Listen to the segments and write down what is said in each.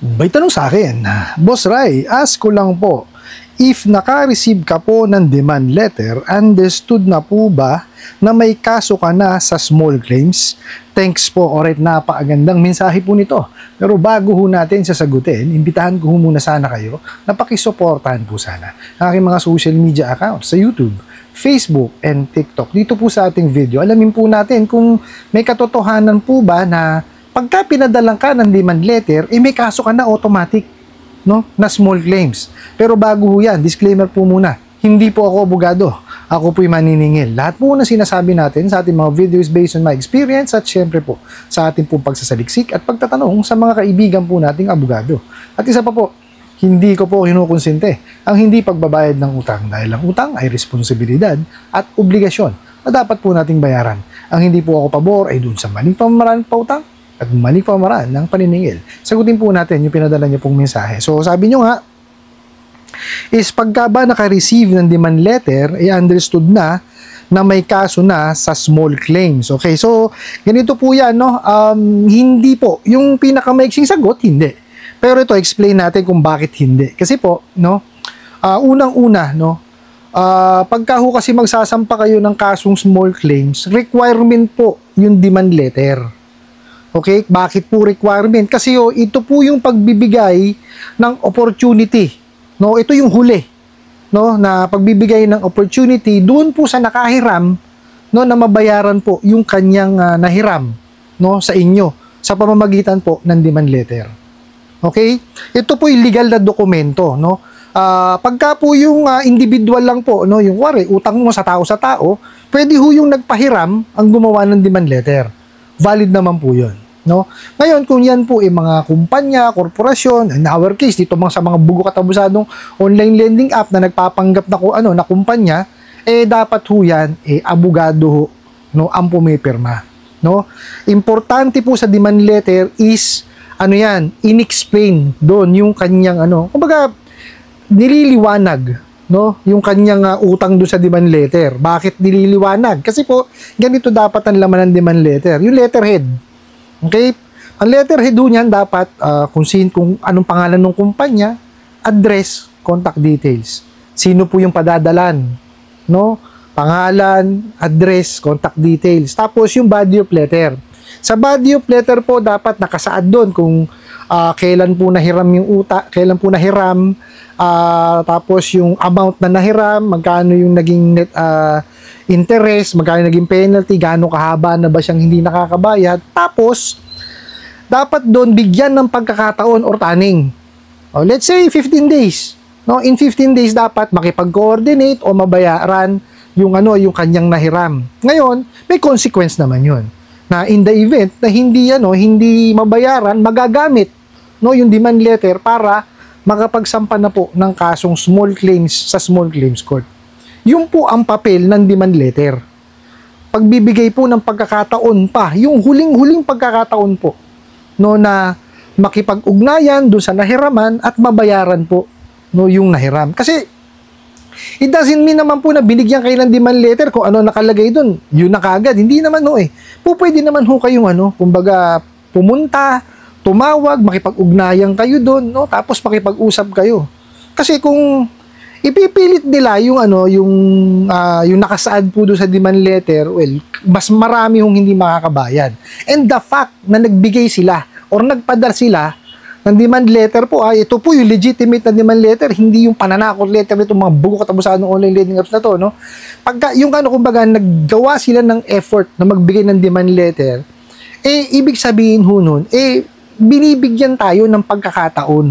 May tanong sa akin, Boss Rai, ask ko lang po, if naka-receive ka po ng demand letter, understood na po ba na may kaso ka na sa small claims? Thanks po, alright, napakagandang mensahe po nito. Pero bago ho natin sasagutin, imbitahan ko ho muna sana kayo na pakisuportahan po sana ang aking mga social media accounts sa YouTube, Facebook, and TikTok. Dito po sa ating video, alamin po natin kung may katotohanan po ba na pagka pinadalang ka ng demand letter, may kaso ka na automatic, no, na small claims. Pero bago ho yan, disclaimer po muna, hindi po ako abogado. Ako po'y maniningil. Lahat po na sinasabi natin sa ating mga videos based on my experience at syempre po sa ating pong pagsasaliksik at pagtatanong sa mga kaibigan po nating abogado. At isa pa po, hindi ko po kinukonsente ang hindi pagbabayad ng utang dahil ang utang ay responsibilidad at obligasyon na dapat po nating bayaran. Ang hindi po ako pabor ay dun sa maling pamamaraan ng pautang at maling pamamaraan ng paniningil. Sagutin po natin yung pinadala niyo pong mensahe. So sabi niyo nga, is pagka ba naka-receive ng demand letter, understood na may kaso na sa small claims. Okay, so ganito po yan, no? Hindi po, yung pinakamaiksing sagot, hindi. Pero ito, explain natin kung bakit hindi. Kasi po, no, unang-una, no, pagka ho kasi magsasampa kayo ng kasong small claims, requirement po yung demand letter. Okay, bakit po requirement? Kasi ito po yung pagbibigay ng opportunity. No, ito yung huli, no, na pagbibigay ng opportunity doon po sa nakahiram, no, na mabayaran po yung kanyang nahiram, no, sa inyo sa pamamagitan po ng demand letter. Okay? Ito po yung legal na dokumento, no. Pagka po yung individual lang po, no, yung wari, utang mo sa tao, pwede ho yung nagpahiram ang gumawa ng demand letter. Valid naman po 'yon. No? Ngayon, kung yan po mga kumpanya, korporasyon, in our case, dito sa mga bugo katabusadong online lending app na nagpapanggap na na kumpanya, dapat ho yan, abogado ho, no, ang pumipirma. No? Importante po sa demand letter is, in-explain doon yung kanyang, kumbaga, nililiwanag, no, yung kanyang utang doon sa demand letter. Bakit nililiwanag? Kasi po, ganito dapat ang laman ng demand letter. Yung letterhead. Okay? Ang letterhead niyan dapat kung anong pangalan ng kumpanya, address, contact details. Sino po yung padadalan, no? Pangalan, address, contact details. Tapos yung body of letter. Sa body of letter po dapat nakasaad doon kung kailan po nahiram yung kailan po nahiram, tapos yung amount na nahiram, magkano yung naging net interest, magkano naging penalty, gaano kahaba na ba siyang hindi nakakabayad. Tapos, dapat doon bigyan ng pagkakataon or taning. Let's say 15 days. No, in 15 days dapat makipag-coordinate o mabayaran yung yung kanyang nahiram. Ngayon, may consequence naman 'yun. Na in the event na hindi mabayaran, magagamit yung demand letter para makapagsampa na po ng kasong small claims sa small claims court. Yung po ang papel ng demand letter. Pagbibigay po ng pagkakataon pa, yung huling-huling pagkakataon po, no, na makipag-ugnayan doon sa nahiraman at mabayaran po, no, yung nahiram. Kasi it doesn't mean naman po na binigyan kayo ng demand letter kung ano nakalagay doon, yun na kagad. Hindi naman pwede naman kayong kumbaga pumunta, tumawag, makipag-ugnayan kayo doon, no, tapos makipag-usap kayo. Kasi kung ipipilit nila yung yung nakasaad po doon sa demand letter, well, mas marami hong hindi makakabayad. And the fact na nagbigay sila or nagpadala sila ng demand letter po, ito po yung legitimate na demand letter, hindi yung pananakot letter nito mga bugo katabusan ng online lending apps na to, no? Pagka yung kumbaga naggawa sila ng effort na magbigay ng demand letter, ibig sabihin ho nun, binibigyan tayo ng pagkakataon,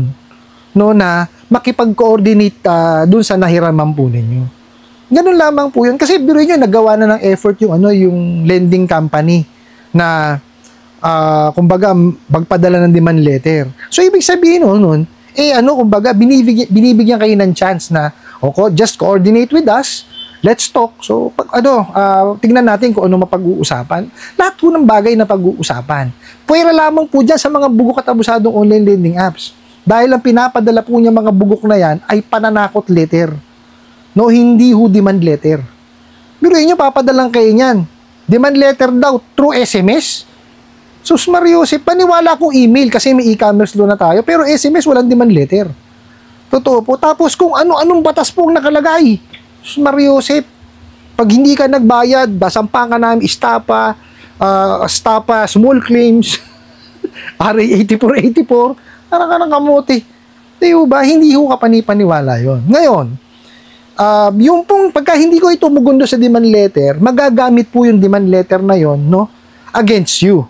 no, na makipag-coordinate dun sa nahiraman po ninyo. Ganun lamang po yun. Kasi biruin nyo, nagawa na ng effort yung lending company na kumbaga magpadala ng demand letter. So ibig sabihin nun, kumbaga binibigyan kayo ng chance na just coordinate with us, let's talk. So tignan natin kung ano mapag-uusapan. Lahat po ng bagay na pag-uusapan. Pwera lamang po dyan sa mga bugo katabusadong online lending apps. Dahil ang pinapadala po niya mga bugok na yan ay pananakot letter. No, hindi ho demand letter. Biruin nyo, papadalang kayo niyan. Demand letter daw through SMS. Sus Mariusip, paniwala kong email kasi may e-commerce law na tayo, pero SMS walang demand letter. Totoo po. Tapos kung ano-anong batas po ang nakalagay. Sus Mariusip, pag hindi ka nagbayad, basampa ka namin, estapa, small claims, RA 8484, parang ka ng kamuti. Di ba? Hindi ho ka panipaniwala yon. Ngayon, yung pong pagka hindi ko ito mugundo sa demand letter, magagamit po yung demand letter na yon, no, against you.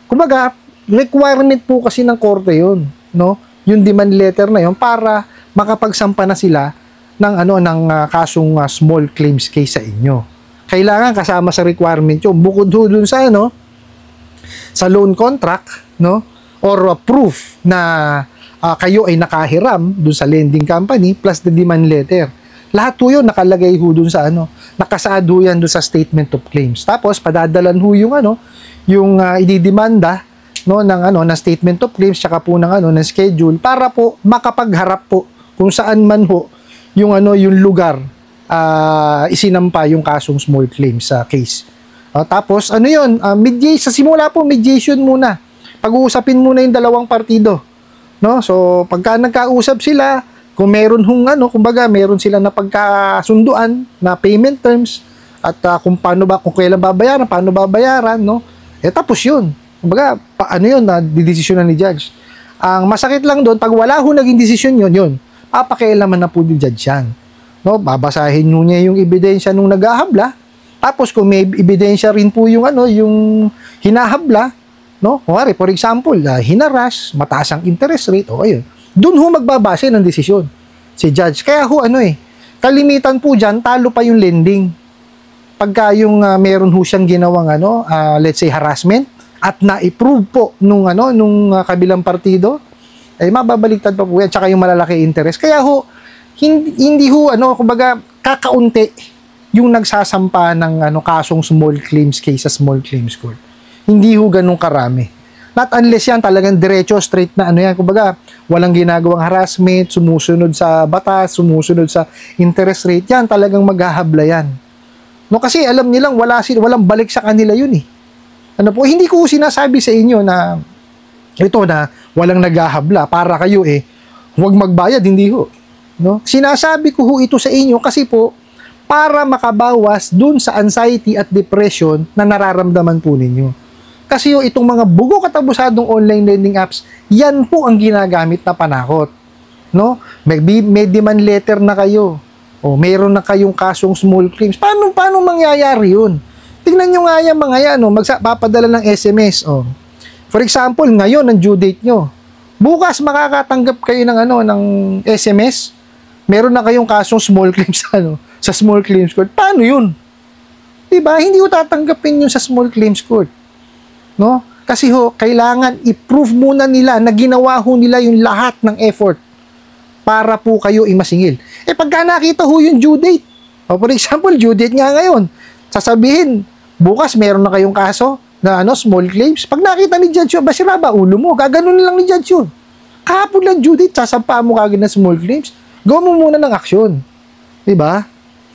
Kumbaga, requirement po kasi ng korte yon, no, yung demand letter na yon para makapagsampa na sila ng kasong small claims case sa inyo. Kailangan kasama sa requirement yun, bukod dun sa sa loan contract, no, or proof na kayo ay nakahiram dun sa lending company plus the demand letter. Lahat po yun nakalagay ho dun sa nakasaad ho yan dun sa statement of claims. Tapos padadalan ho yung ididemanda, no, ng statement of claims tsaka po ng ng schedule para po makapagharap po kung saan man ho yung lugar isinampa yung kasong small claims sa case. Tapos sa simula po mediation muna. Pag-uusapin muna yung dalawang partido, no? So pagka nagkausap sila, kung meron kumbaga meron sila na pagkasunduan na payment terms at kung kailan babayaran, paano babayaran, no? Tapos yun. Kumbaga didesisyonan ni judge. Ang masakit lang doon, pag wala ho naging desisyon yun, papakialaman na po ni judge yan. No, babasahin niya yung ebidensya nung naghahabla. Tapos kung may ebidensya rin po yung yung hinahabla, no? Kuwari, for example, hinaras, mataas ang interest rate, ayun. Doon ho magbabase ng desisyon si judge. Kaya ho kalimitan po diyan talo pa yung lending. Pagka yung meron ho siyang ginawang let's say harassment at na-approve po nung kabilang partido, ay mababaliktad pa po yan, tsaka yung malalaki interest. Kaya ho hindi ho kumbaga kakaunti yung nagsasampa ng kasong small claims case sa small claims court. Hindi ho ganun karami. Not unless yan talagang diretso straight na yan, kumbaga walang ginagawang harassment, sumusunod sa batas, sumusunod sa interest rate, yan talagang maghahabla yan. No, kasi alam nilang walang balik sa kanila yun eh. Hindi ko sinasabi sa inyo na ito na walang naghahabla para kayo huwag magbayad, hindi ho. No? Sinasabi ko ho ito sa inyo kasi po para makabawas dun sa anxiety at depression na nararamdaman po ninyo. Kasi itong mga bugo katabusadong online lending apps, yan po ang ginagamit na panakot. No? May demand letter na kayo. O mayroon na kayong kasong small claims. Paano mangyayari yun? Tingnan nyo nga yan mga yan, papadala ng SMS. For example, ngayon ang due date nyo. Bukas makakatanggap kayo ng SMS. Meron na kayong kasong small claims sa small claims court. Paano yun? Diba? Hindi ko tatanggapin yun sa small claims court. No? Kasi kailangan i-prove muna nila na ginawa nila yung lahat ng effort para po kayo masingil. Pagka nakita yung due date, for example, due date nga ngayon, sasabihin, bukas meron na kayong kaso na small claims. Pag nakita ni judge yun, basira ba ulo mo? Gaganon lang ni judge yun. Kahapon lang due date, sasampa mo kagad ng small claims. Gawa mo muna ng aksyon. Diba?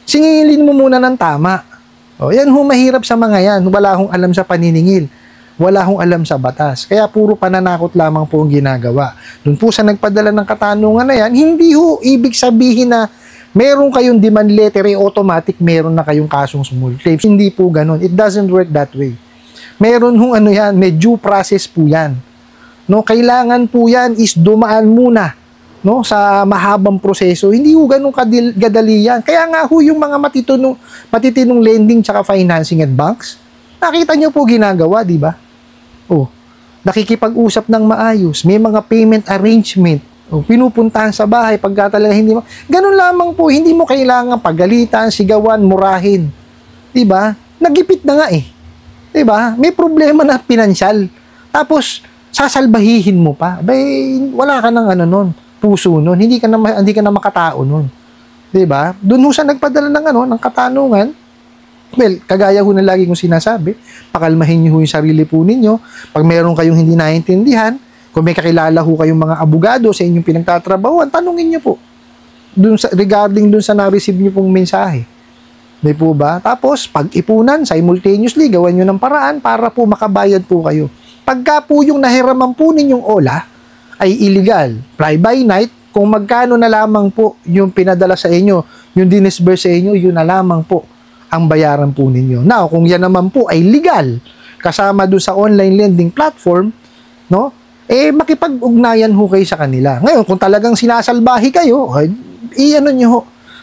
Singilin mo muna ng tama. Yan mahirap sa mga yan. Wala hong alam sa paniningil. Wala hong alam sa batas. Kaya puro pananakot lamang po ang ginagawa. Doon po sa nagpadala ng katanungan na yan, hindi ibig sabihin na meron kayong demand letter, automatic meron na kayong kasong small claims. Hindi po ganun. It doesn't work that way. Meron yan, may due process po yan. No, kailangan po yan is dumaan muna sa mahabang proseso. Hindi ganun kadali yan. Kaya nga yung mga matitinong lending tsaka financing at banks, nakita nyo po ginagawa, di ba? Nakikipag-usap ng maayos, may mga payment arrangement, pinupuntahan sa bahay pagka talaga hindi mo. Ganun lamang po, hindi mo kailangan pagalitan, sigawan, murahin. 'Di ba? Nagipit na nga Di ba? May problema na pinansyal. Tapos sasalbahihin mo pa. Wala ka ng nun, puso nun. Hindi ka na makatao nun. 'Di ba? Doon sa nagpadala ng katanungan. Well, kagaya na lagi kong sinasabi, pakalmahin niyo yung sarili po ninyo. Pag meron kayong hindi naiintindihan, kung may kakilala kayong mga abogado sa inyong pinagtatrabahuan, tanungin niyo po. Regarding sa na-receive niyo pong mensahe. Di po ba? Tapos, pag-ipunan, simultaneously, gawan niyo ng paraan para po makabayad po kayo. Pagka po yung nahiraman po ninyong OLA ay illegal, fly by night, kung magkano na lamang po yung pinadala sa inyo, yung dinisburse sa inyo, yun na lamang po ang bayaran po ninyo. Now, kung yan naman po ay legal, kasama doon sa online lending platform, no? Makipag-ugnayan ho kayo sa kanila. Ngayon, kung talagang sinasalbahi kayo, i-ano nyo ho,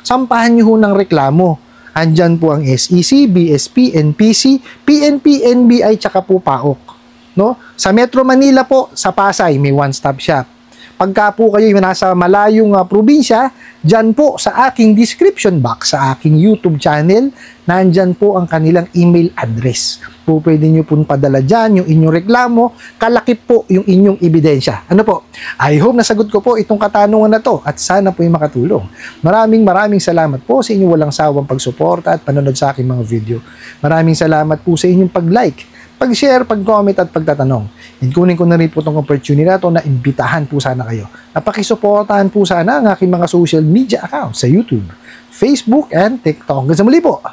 sampahan nyo ho ng reklamo. Andyan po ang SEC, BSP, NPC, PNP, NBI, tsaka po PAOK. No? Sa Metro Manila po, sa Pasay, may one-stop shop. Pagka po kayo nasa malayong probinsya, dyan po sa aking description box, sa aking YouTube channel, nandyan po ang kanilang email address. Po pwede nyo po padala dyan yung inyong reklamo, kalakip po yung inyong ebidensya. Ano po? I hope nasagot ko po itong katanungan na to at sana po yung makatulong. Maraming salamat po sa inyong walang sawang pagsuporta at panonood sa aking mga video. Maraming salamat po sa inyong pag-like, pag-share, pag-comment at pagtatanong. And kunin ko na rin po itong opportunity na ito na imbitahan po sana kayo. Napakisuportahan po sana ang aking mga social media accounts sa YouTube, Facebook, and TikTok. Hanggang sa muli po.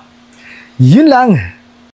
Yun lang.